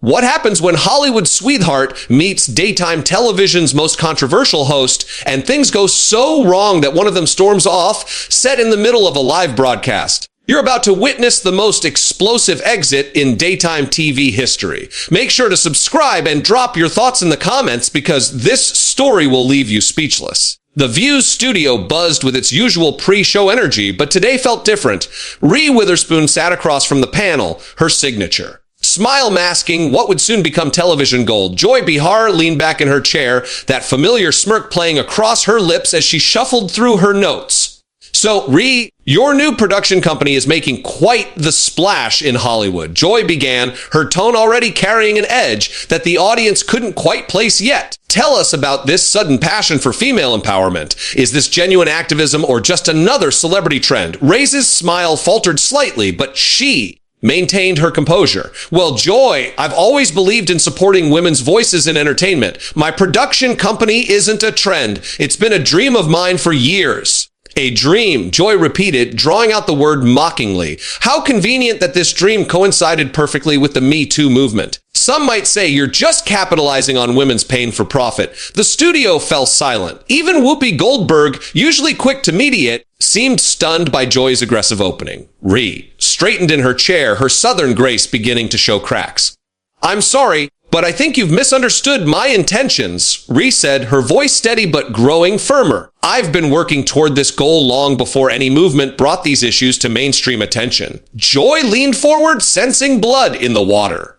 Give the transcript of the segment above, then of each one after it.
What happens when Hollywood sweetheart meets daytime television's most controversial host, and things go so wrong that one of them storms off, set in the middle of a live broadcast? You're about to witness the most explosive exit in daytime TV history. Make sure to subscribe and drop your thoughts in the comments because this story will leave you speechless. The View's studio buzzed with its usual pre-show energy, but today felt different. Reese Witherspoon sat across from the panel, her signature. Smile masking what would soon become television gold, Joy Behar leaned back in her chair, that familiar smirk playing across her lips as she shuffled through her notes. So, Ree, your new production company is making quite the splash in Hollywood. Joy began, her tone already carrying an edge that the audience couldn't quite place yet. Tell us about this sudden passion for female empowerment. Is this genuine activism or just another celebrity trend? Reese's smile faltered slightly, but she maintained her composure. Well, Joy, I've always believed in supporting women's voices in entertainment. My production company isn't a trend. It's been a dream of mine for years. A dream, Joy repeated, drawing out the word mockingly. How convenient that this dream coincided perfectly with the Me Too movement. Some might say you're just capitalizing on women's pain for profit. The studio fell silent. Even Whoopi Goldberg, usually quick to mediate, seemed stunned by Joy's aggressive opening. Ree straightened in her chair, her southern grace beginning to show cracks. I'm sorry, but I think you've misunderstood my intentions, Ree said, her voice steady but growing firmer. I've been working toward this goal long before any movement brought these issues to mainstream attention. Joy leaned forward, sensing blood in the water.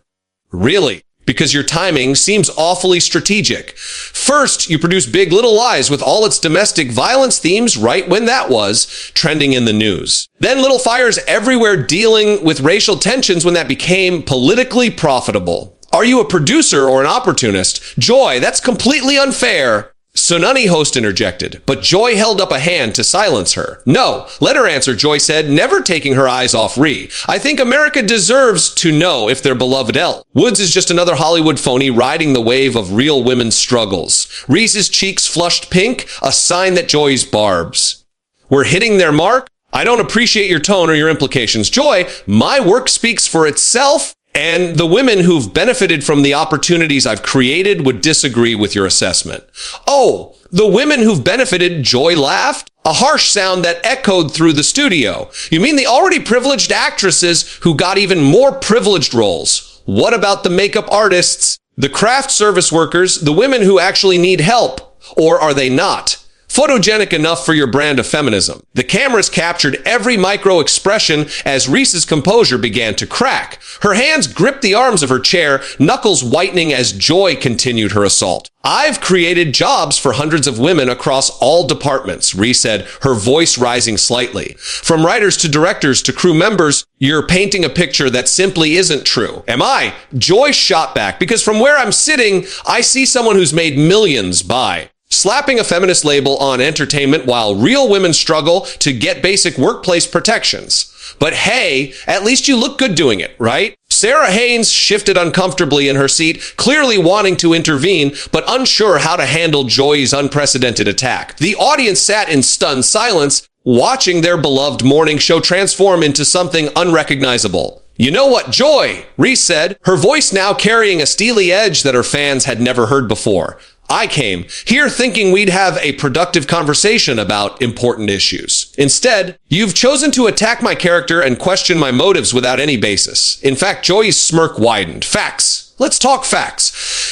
Really? Because your timing seems awfully strategic. First, you produced Big Little Lies with all its domestic violence themes right when that was trending in the news. Then Little Fires Everywhere dealing with racial tensions when that became politically profitable. Are you a producer or an opportunist? Joy, that's completely unfair. Sonani host interjected, but Joy held up a hand to silence her. No, let her answer, Joy said, never taking her eyes off Ree. I think America deserves to know if their beloved Elle Woods is just another Hollywood phony riding the wave of real women's struggles. Reese's cheeks flushed pink, a sign that Joy's barbs were hitting their mark. I don't appreciate your tone or your implications. Joy, my work speaks for itself. And the women who've benefited from the opportunities I've created would disagree with your assessment. Oh, the women who've benefited, Joy laughed, a harsh sound that echoed through the studio. You mean the already privileged actresses who got even more privileged roles? What about the makeup artists, the craft service workers, the women who actually need help? Or are they not photogenic enough for your brand of feminism? The cameras captured every micro expression as Reese's composure began to crack. Her hands gripped the arms of her chair, knuckles whitening as Joy continued her assault. I've created jobs for hundreds of women across all departments, Reese said, her voice rising slightly. From writers to directors to crew members, you're painting a picture that simply isn't true. Am I? Joy shot back, because from where I'm sitting, I see someone who's made millions by slapping a feminist label on entertainment while real women struggle to get basic workplace protections. But hey, at least you look good doing it, right? Sarah Haynes shifted uncomfortably in her seat, clearly wanting to intervene, but unsure how to handle Joy's unprecedented attack. The audience sat in stunned silence, watching their beloved morning show transform into something unrecognizable. You know what, Joy, Reese said, her voice now carrying a steely edge that her fans had never heard before. I came here thinking we'd have a productive conversation about important issues. Instead, you've chosen to attack my character and question my motives without any basis. In fact, Joy's smirk widened. Facts. Let's talk facts.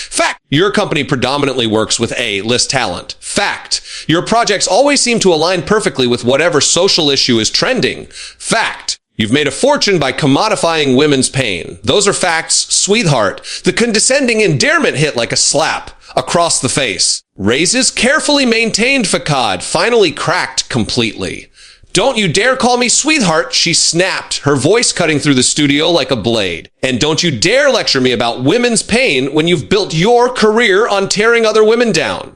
Fact. Your company predominantly works with A-list talent. Fact. Your projects always seem to align perfectly with whatever social issue is trending. Fact. You've made a fortune by commodifying women's pain. Those are facts, sweetheart. The condescending endearment hit like a slap across the face. Reese's carefully maintained facade finally cracked completely. Don't you dare call me sweetheart, she snapped, her voice cutting through the studio like a blade. And don't you dare lecture me about women's pain when you've built your career on tearing other women down.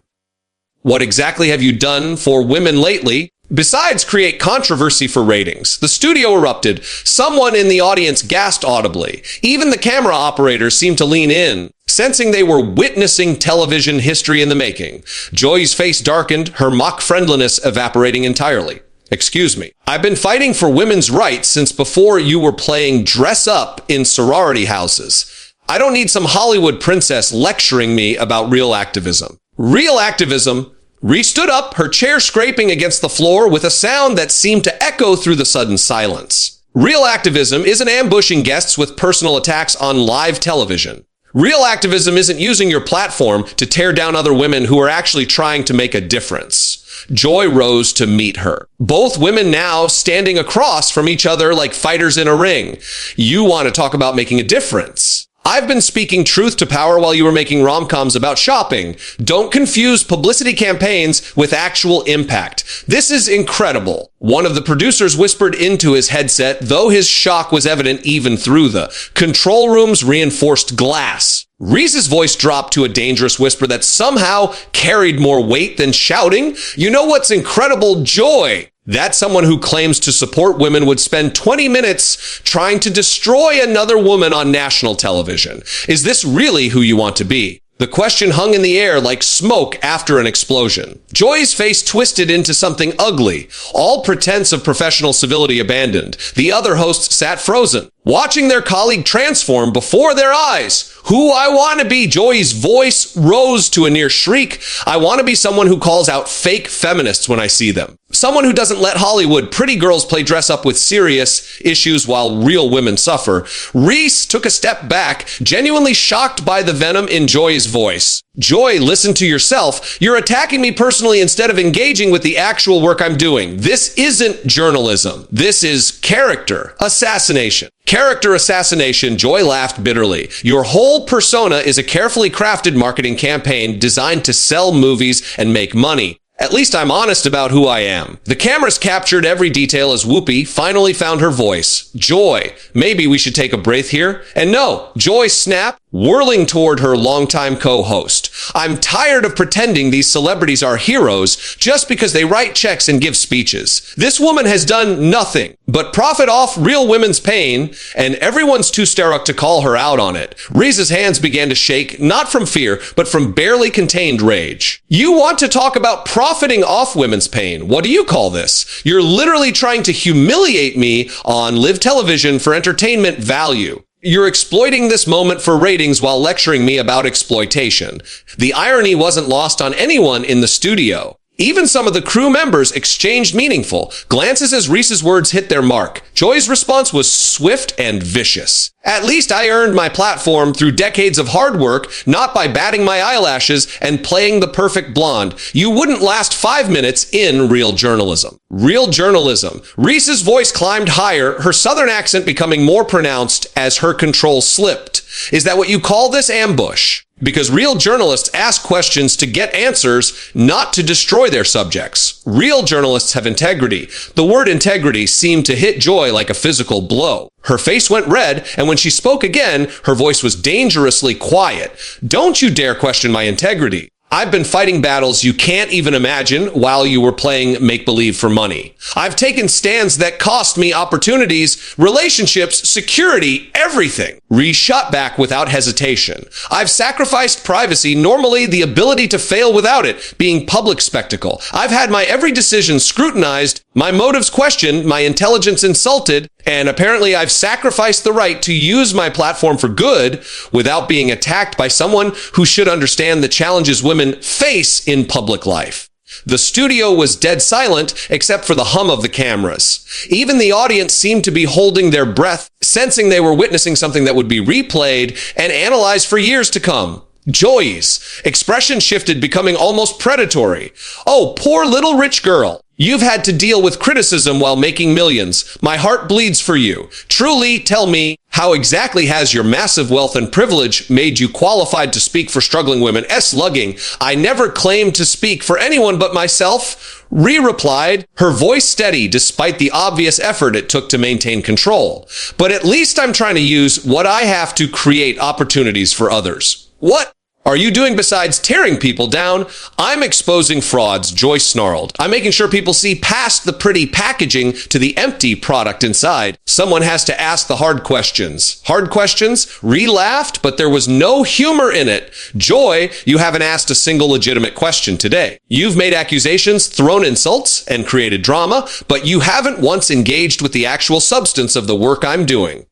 What exactly have you done for women lately? Besides create controversy for ratings, the studio erupted. Someone in the audience gasped audibly. Even the camera operators seemed to lean in, sensing they were witnessing television history in the making. Joy's face darkened, her mock friendliness evaporating entirely. Excuse me. I've been fighting for women's rights since before you were playing dress up in sorority houses. I don't need some Hollywood princess lecturing me about real activism. Real activism. Reese stood up, her chair scraping against the floor with a sound that seemed to echo through the sudden silence. Real activism isn't ambushing guests with personal attacks on live television. Real activism isn't using your platform to tear down other women who are actually trying to make a difference. Joy rose to meet her. Both women now standing across from each other like fighters in a ring. You want to talk about making a difference. I've been speaking truth to power while you were making rom-coms about shopping. Don't confuse publicity campaigns with actual impact. This is incredible. One of the producers whispered into his headset, though his shock was evident even through the control room's reinforced glass. Reese's voice dropped to a dangerous whisper that somehow carried more weight than shouting. You know what's incredible, Joy? That someone who claims to support women would spend 20 minutes trying to destroy another woman on national television. Is this really who you want to be? The question hung in the air like smoke after an explosion. Joy's face twisted into something ugly, all pretense of professional civility abandoned. The other hosts sat frozen, watching their colleague transform before their eyes. Who I want to be, Joy's voice rose to a near shriek. I want to be someone who calls out fake feminists when I see them. Someone who doesn't let Hollywood pretty girls play dress up with serious issues while real women suffer. Reese took a step back, genuinely shocked by the venom in Joy's voice. Joy, listen to yourself. You're attacking me personally instead of engaging with the actual work I'm doing. This isn't journalism. This is character assassination. Character assassination, Joy laughed bitterly. Your whole persona is a carefully crafted marketing campaign designed to sell movies and make money. At least I'm honest about who I am. The cameras captured every detail as Whoopi finally found her voice. Joy, maybe we should take a breath here? And no, Joy snapped, whirling toward her longtime co-host. I'm tired of pretending these celebrities are heroes just because they write checks and give speeches. This woman has done nothing but profit off real women's pain, and everyone's too starstruck to call her out on it. Reese's hands began to shake, not from fear, but from barely contained rage. You want to talk about profiting off women's pain? What do you call this? You're literally trying to humiliate me on live television for entertainment value. You're exploiting this moment for ratings while lecturing me about exploitation. The irony wasn't lost on anyone in the studio. Even some of the crew members exchanged meaningful glances as Reese's words hit their mark. Joy's response was swift and vicious. At least I earned my platform through decades of hard work, not by batting my eyelashes and playing the perfect blonde. You wouldn't last 5 minutes in real journalism. Real journalism. Reese's voice climbed higher, her southern accent becoming more pronounced as her control slipped. Is that what you call this ambush? Because real journalists ask questions to get answers, not to destroy their subjects. Real journalists have integrity. The word integrity seemed to hit Joy like a physical blow. Her face went red, and when she spoke again, her voice was dangerously quiet. Don't you dare question my integrity. I've been fighting battles you can't even imagine while you were playing make-believe for money. I've taken stands that cost me opportunities, relationships, security, everything. Reese shot back without hesitation. I've sacrificed privacy, normally the ability to fail without it, being public spectacle. I've had my every decision scrutinized, my motives questioned, my intelligence insulted, and apparently I've sacrificed the right to use my platform for good without being attacked by someone who should understand the challenges women face in public life. The studio was dead silent except for the hum of the cameras. Even the audience seemed to be holding their breath, sensing they were witnessing something that would be replayed and analyzed for years to come. Joy's expression shifted, becoming almost predatory. Oh, poor little rich girl. You've had to deal with criticism while making millions. My heart bleeds for you. Truly, tell me, how exactly has your massive wealth and privilege made you qualified to speak for struggling women? Slugging. I never claimed to speak for anyone but myself. Ree replied, her voice steady despite the obvious effort it took to maintain control. But at least I'm trying to use what I have to create opportunities for others. What are you doing besides tearing people down? I'm exposing frauds, Joyce snarled. I'm making sure people see past the pretty packaging to the empty product inside. Someone has to ask the hard questions. Hard questions? Ree laughed, but there was no humor in it. Joy, you haven't asked a single legitimate question today. You've made accusations, thrown insults, and created drama, but you haven't once engaged with the actual substance of the work I'm doing.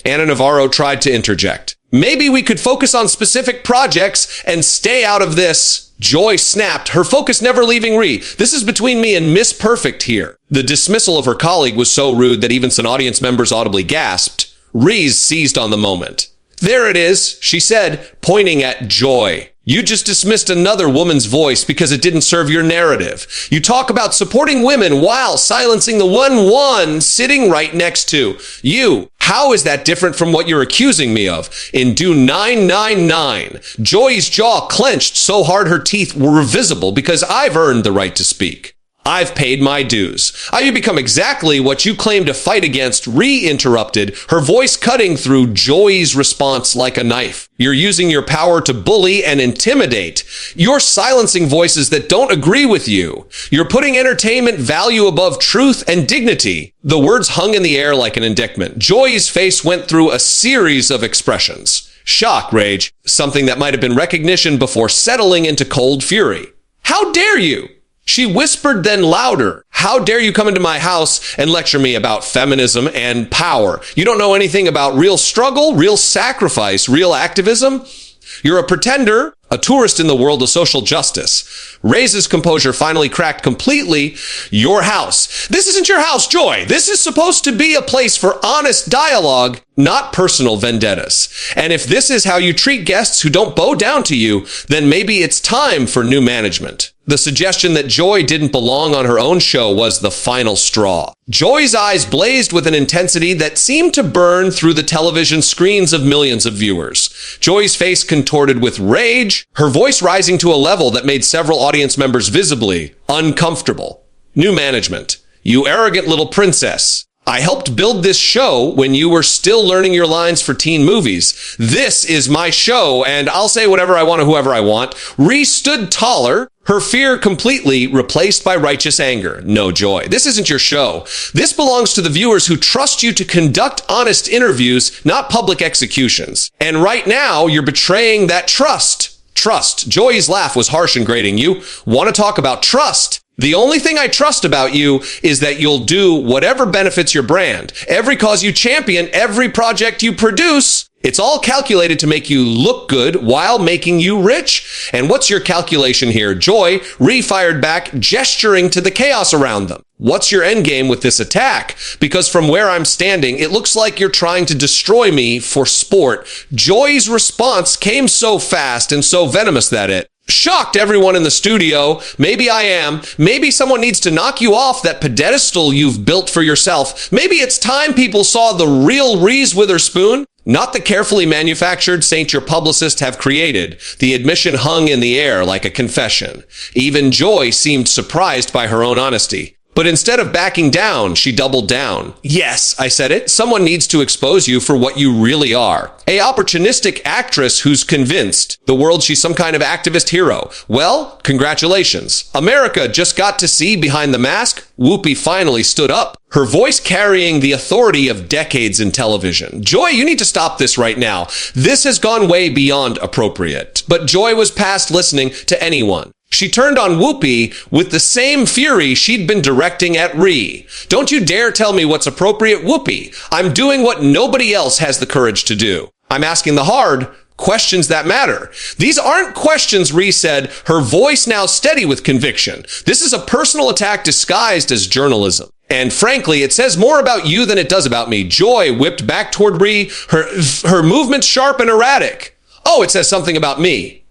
Anna Navarro tried to interject. Maybe we could focus on specific projects and stay out of this. Joy snapped, her focus never leaving Ree. This is between me and Miss Perfect here. The dismissal of her colleague was so rude that even some audience members audibly gasped. Reese seized on the moment. There it is, she said, pointing at Joy. You just dismissed another woman's voice because it didn't serve your narrative. You talk about supporting women while silencing the one sitting right next to you. How is that different from what you're accusing me of? In Do 999, Joy's jaw clenched so hard her teeth were visible because I've earned the right to speak. I've paid my dues. I've become exactly what you claim to fight against, re-interrupted, her voice cutting through Joy's response like a knife. You're using your power to bully and intimidate. You're silencing voices that don't agree with you. You're putting entertainment value above truth and dignity. The words hung in the air like an indictment. Joy's face went through a series of expressions. Shock, rage, something that might have been recognition before settling into cold fury. How dare you? She whispered, then louder. How dare you come into my house and lecture me about feminism and power? You don't know anything about real struggle, real sacrifice, real activism? You're a pretender, a tourist in the world of social justice. Reese's composure finally cracked completely. Your house. This isn't your house, Joy. This is supposed to be a place for honest dialogue, not personal vendettas. And if this is how you treat guests who don't bow down to you, then maybe it's time for new management. The suggestion that Joy didn't belong on her own show was the final straw. Joy's eyes blazed with an intensity that seemed to burn through the television screens of millions of viewers. Joy's face contorted with rage, her voice rising to a level that made several audience members visibly uncomfortable. New management. You arrogant little princess. I helped build this show when you were still learning your lines for teen movies. This is my show, and I'll say whatever I want to whoever I want. Reese stood taller, her fear completely replaced by righteous anger. No, Joy, this isn't your show. This belongs to the viewers who trust you to conduct honest interviews, not public executions. And right now, you're betraying that trust. Trust. Joy's laugh was harsh and grating. You want to talk about trust? The only thing I trust about you is that you'll do whatever benefits your brand. Every cause you champion, every project you produce, it's all calculated to make you look good while making you rich. And what's your calculation here? Joy re-fired back, gesturing to the chaos around them. What's your end game with this attack? Because from where I'm standing, it looks like you're trying to destroy me for sport. Joy's response came so fast and so venomous that it shocked everyone in the studio. Maybe I am. Maybe someone needs to knock you off that pedestal you've built for yourself. Maybe it's time people saw the real Reese Witherspoon, not the carefully manufactured saint your publicists have created. The admission hung in the air like a confession. Even Joy seemed surprised by her own honesty. But instead of backing down, she doubled down. Yes, I said it. Someone needs to expose you for what you really are. A opportunistic actress who's convinced the world she's some kind of activist hero. Well, congratulations. America just got to see behind the mask. Whoopi finally stood up, her voice carrying the authority of decades in television. Joy, you need to stop this right now. This has gone way beyond appropriate. But Joy was past listening to anyone. She turned on Whoopi with the same fury she'd been directing at Ree. Don't you dare tell me what's appropriate, Whoopi. I'm doing what nobody else has the courage to do. I'm asking the hard questions that matter. These aren't questions, Ree said, her voice now steady with conviction. This is a personal attack disguised as journalism. And frankly, it says more about you than it does about me. Joy whipped back toward Ree, her movements sharp and erratic. Oh, it says something about me.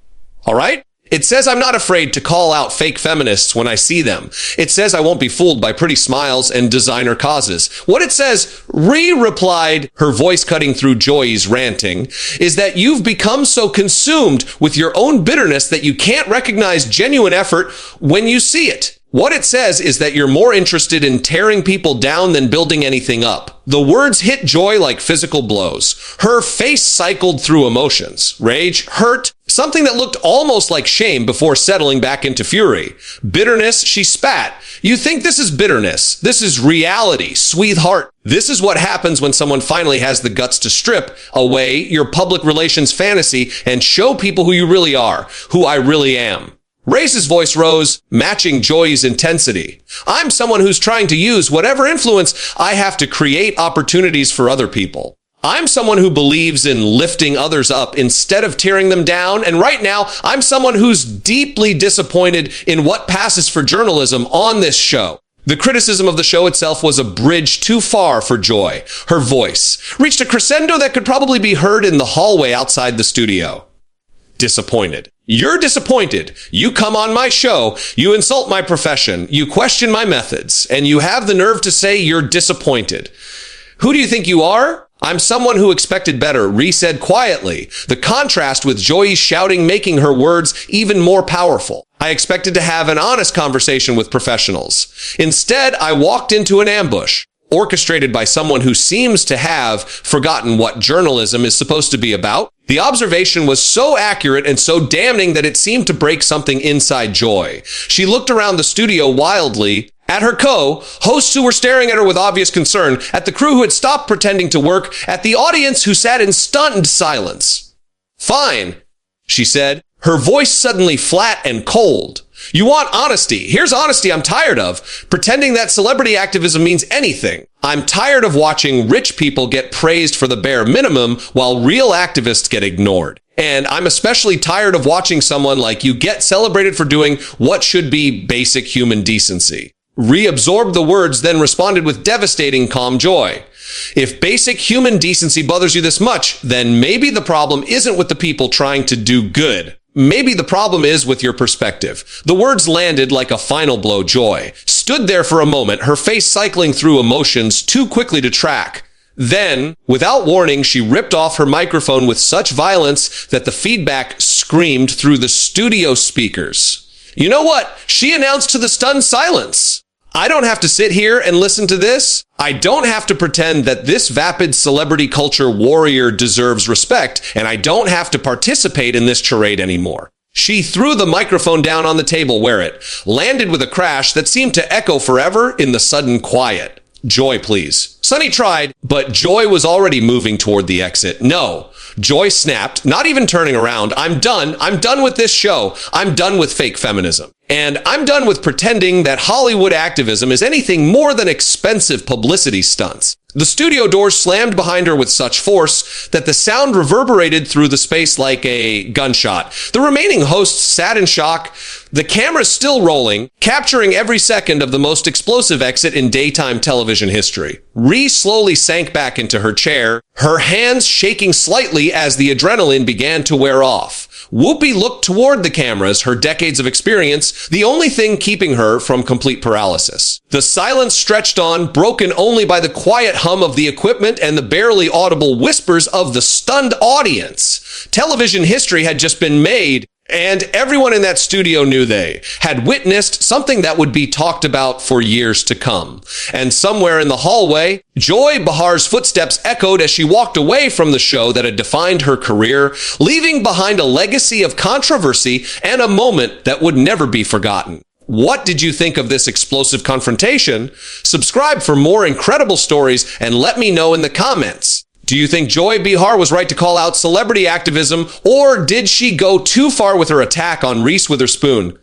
All right? It says I'm not afraid to call out fake feminists when I see them. It says I won't be fooled by pretty smiles and designer causes. What it says, Ree replied, her voice cutting through Joy's ranting, is that you've become so consumed with your own bitterness that you can't recognize genuine effort when you see it. What it says is that you're more interested in tearing people down than building anything up. The words hit Joy like physical blows. Her face cycled through emotions. Rage, hurt, something that looked almost like shame before settling back into fury. Bitterness, she spat. You think this is bitterness. This is reality, sweetheart. This is what happens when someone finally has the guts to strip away your public relations fantasy and show people who you really are, who I really am. Reese's voice rose, matching Joy's intensity. I'm someone who's trying to use whatever influence I have to create opportunities for other people. I'm someone who believes in lifting others up instead of tearing them down. And right now, I'm someone who's deeply disappointed in what passes for journalism on this show. The criticism of the show itself was a bridge too far for Joy. Her voice reached a crescendo that could probably be heard in the hallway outside the studio. Disappointed. You're disappointed. You come on my show, you insult my profession, you question my methods, and you have the nerve to say you're disappointed. Who do you think you are? I'm someone who expected better, Reese said quietly, the contrast with Joy's shouting making her words even more powerful. I expected to have an honest conversation with professionals. Instead, I walked into an ambush, orchestrated by someone who seems to have forgotten what journalism is supposed to be about. The observation was so accurate and so damning that it seemed to break something inside Joy. She looked around the studio wildly, at her co-hosts who were staring at her with obvious concern, at the crew who had stopped pretending to work, at the audience who sat in stunned silence. Fine, she said, her voice suddenly flat and cold. You want honesty. Here's honesty I'm tired of. Pretending that celebrity activism means anything. I'm tired of watching rich people get praised for the bare minimum while real activists get ignored. And I'm especially tired of watching someone like you get celebrated for doing what should be basic human decency. Reabsorbed the words, then responded with devastating calm joy. If basic human decency bothers you this much, then maybe the problem isn't with the people trying to do good. Maybe the problem is with your perspective. The words landed like a final blow. Joy stood there for a moment, her face cycling through emotions too quickly to track. Then, without warning, she ripped off her microphone with such violence that the feedback screamed through the studio speakers. You know what? She announced to the stunned silence. I don't have to sit here and listen to this. I don't have to pretend that this vapid celebrity culture warrior deserves respect, and I don't have to participate in this charade anymore. She threw the microphone down on the table where it landed with a crash that seemed to echo forever in the sudden quiet. Joy, please. Sunny tried, but Joy was already moving toward the exit. No. Joy snapped, not even turning around. I'm done. I'm done with this show. I'm done with fake feminism. And I'm done with pretending that Hollywood activism is anything more than expensive publicity stunts. The studio doors slammed behind her with such force that the sound reverberated through the space like a gunshot. The remaining hosts sat in shock, the camera still rolling, capturing every second of the most explosive exit in daytime television history. Reese slowly sank back into her chair, her hands shaking slightly as the adrenaline began to wear off. Whoopi looked toward the cameras, her decades of experience, the only thing keeping her from complete paralysis. The silence stretched on, broken only by the quiet hum of the equipment and the barely audible whispers of the stunned audience. Television history had just been made, and everyone in that studio knew they had witnessed something that would be talked about for years to come. And somewhere in the hallway, Joy Behar's footsteps echoed as she walked away from the show that had defined her career, leaving behind a legacy of controversy and a moment that would never be forgotten. What did you think of this explosive confrontation? Subscribe for more incredible stories and let me know in the comments. Do you think Joy Behar was right to call out celebrity activism, or did she go too far with her attack on Reese Witherspoon?